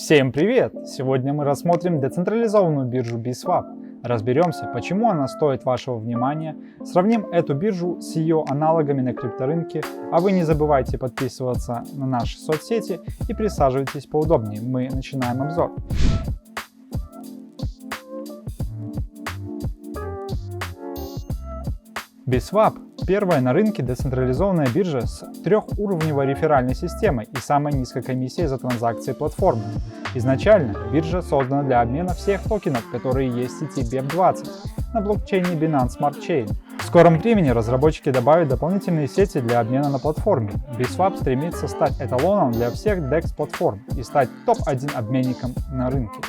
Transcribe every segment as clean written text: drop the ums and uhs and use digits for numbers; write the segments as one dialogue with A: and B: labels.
A: Всем привет! Сегодня мы рассмотрим децентрализованную биржу BSwap. Разберемся, почему она стоит вашего внимания, сравним эту биржу с ее аналогами на крипторынке, а вы не забывайте подписываться на наши соцсети и присаживайтесь поудобнее. Мы начинаем обзор. BSwap – первая на рынке децентрализованная биржа с трехуровневой реферальной системой и самой низкой комиссией за транзакции платформы. Изначально биржа создана для обмена всех токенов, которые есть в сети BEP20 на блокчейне Binance Smart Chain. В скором времени разработчики добавят дополнительные сети для обмена на платформе. BSwap стремится стать эталоном для всех DEX-платформ и стать топ-1 обменником на рынке.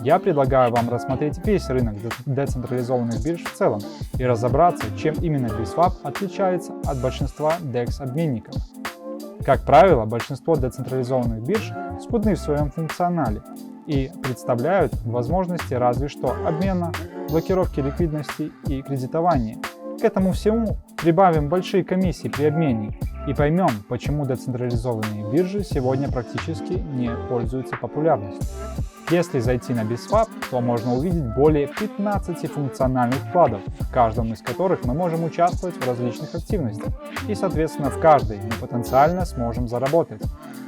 A: Я предлагаю вам рассмотреть весь рынок децентрализованных бирж в целом и разобраться, чем именно BSwap отличается от большинства DEX-обменников. Как правило, большинство децентрализованных бирж скудны в своем функционале и представляют возможности разве что обмена, блокировки ликвидности и кредитования. К этому всему прибавим большие комиссии при обмене и поймем, почему децентрализованные биржи сегодня практически не пользуются популярностью. Если зайти на BSwap, то можно увидеть более 15 функциональных вкладов, в каждом из которых мы можем участвовать в различных активностях, и соответственно в каждой мы потенциально сможем заработать.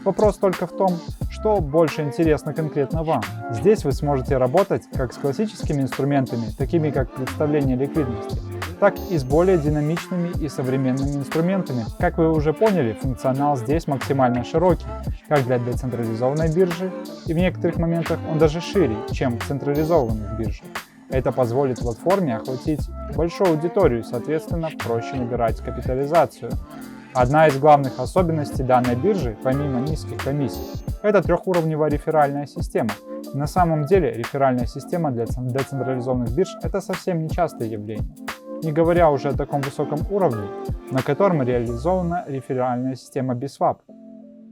A: Вопрос только в том, что больше интересно конкретно вам. Здесь вы сможете работать как с классическими инструментами, такими как представление ликвидности, так и с более динамичными и современными инструментами. Как вы уже поняли, функционал здесь максимально широкий, как для децентрализованной биржи, и в некоторых моментах он даже шире, чем в централизованных биржах. Это позволит платформе охватить большую аудиторию, соответственно, проще набирать капитализацию. Одна из главных особенностей данной биржи, помимо низких комиссий, это трехуровневая реферальная система. На самом деле, реферальная система для децентрализованных бирж – это совсем нечастое явление. Не говоря уже о таком высоком уровне, на котором реализована реферальная система BSwap.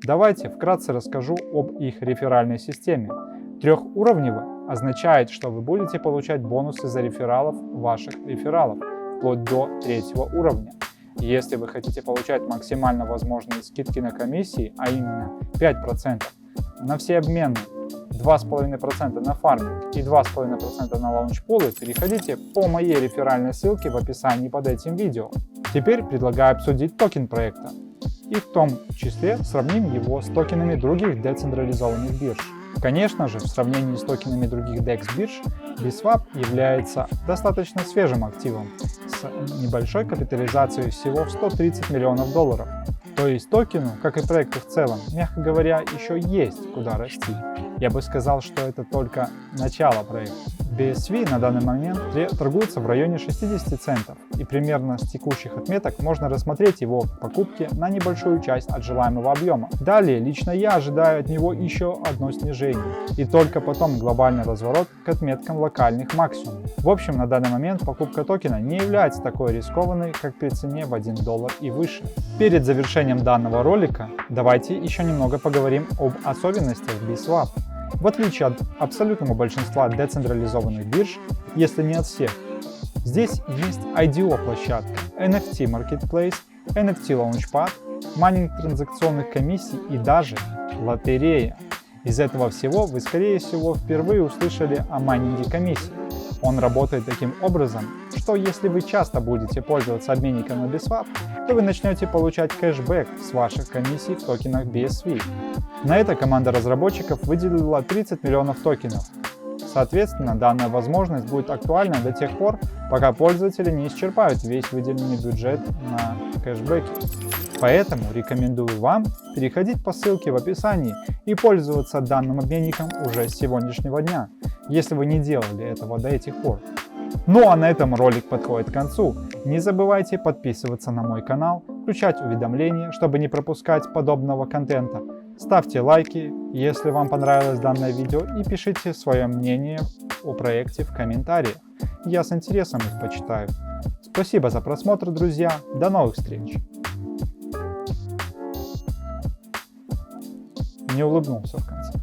A: Давайте вкратце расскажу об их реферальной системе. Трехуровневая означает, что вы будете получать бонусы за рефералов ваших рефералов, вплоть до 3-го уровня. Если вы хотите получать максимально возможные скидки на комиссии, а именно 5% на все обмены, 2,5% на фарминг и 2,5% на лаунчпулы, переходите по моей реферальной ссылке в описании под этим видео. Теперь предлагаю обсудить токен проекта и в том числе сравним его с токенами других децентрализованных бирж. Конечно же, в сравнении с токенами других DEX-бирж, BSwap является достаточно свежим активом с небольшой капитализацией всего в $130 миллионов. То есть токену, как и проекту в целом, мягко говоря, еще есть куда расти. Я бы сказал, что это только начало проекта. BSV на данный момент торгуется в районе 60 центов, и примерно с текущих отметок можно рассмотреть его покупки на небольшую часть от желаемого объема. Далее, лично я ожидаю от него еще одно снижение, и только потом глобальный разворот к отметкам локальных максимумов. В общем, на данный момент покупка токена не является такой рискованной, как при цене в $1 и выше. Перед завершением данного ролика давайте еще немного поговорим об особенностях BSwap. В отличие от абсолютного большинства децентрализованных бирж, если не от всех, здесь есть IDO-площадка, NFT Marketplace, NFT Launchpad, майнинг транзакционных комиссий и даже лотерея. Из этого всего вы, скорее всего, впервые услышали о майнинге комиссий. Он работает таким образом, что если вы часто будете пользоваться обменником на BSwap, то вы начнете получать кэшбэк с ваших комиссий в токенах BSV. На это команда разработчиков выделила 30 миллионов токенов. Соответственно, данная возможность будет актуальна до тех пор, пока пользователи не исчерпают весь выделенный бюджет на кэшбэки. Поэтому рекомендую вам переходить по ссылке в описании и пользоваться данным обменником уже с сегодняшнего дня, если вы не делали этого до этих пор. Ну а на этом ролик подходит к концу. Не забывайте подписываться на мой канал, включать уведомления, чтобы не пропускать подобного контента. Ставьте лайки, если вам понравилось данное видео, и пишите свое мнение о проекте в комментариях. Я с интересом их почитаю. Спасибо за просмотр, друзья. До новых встреч. Не улыбнулся в конце.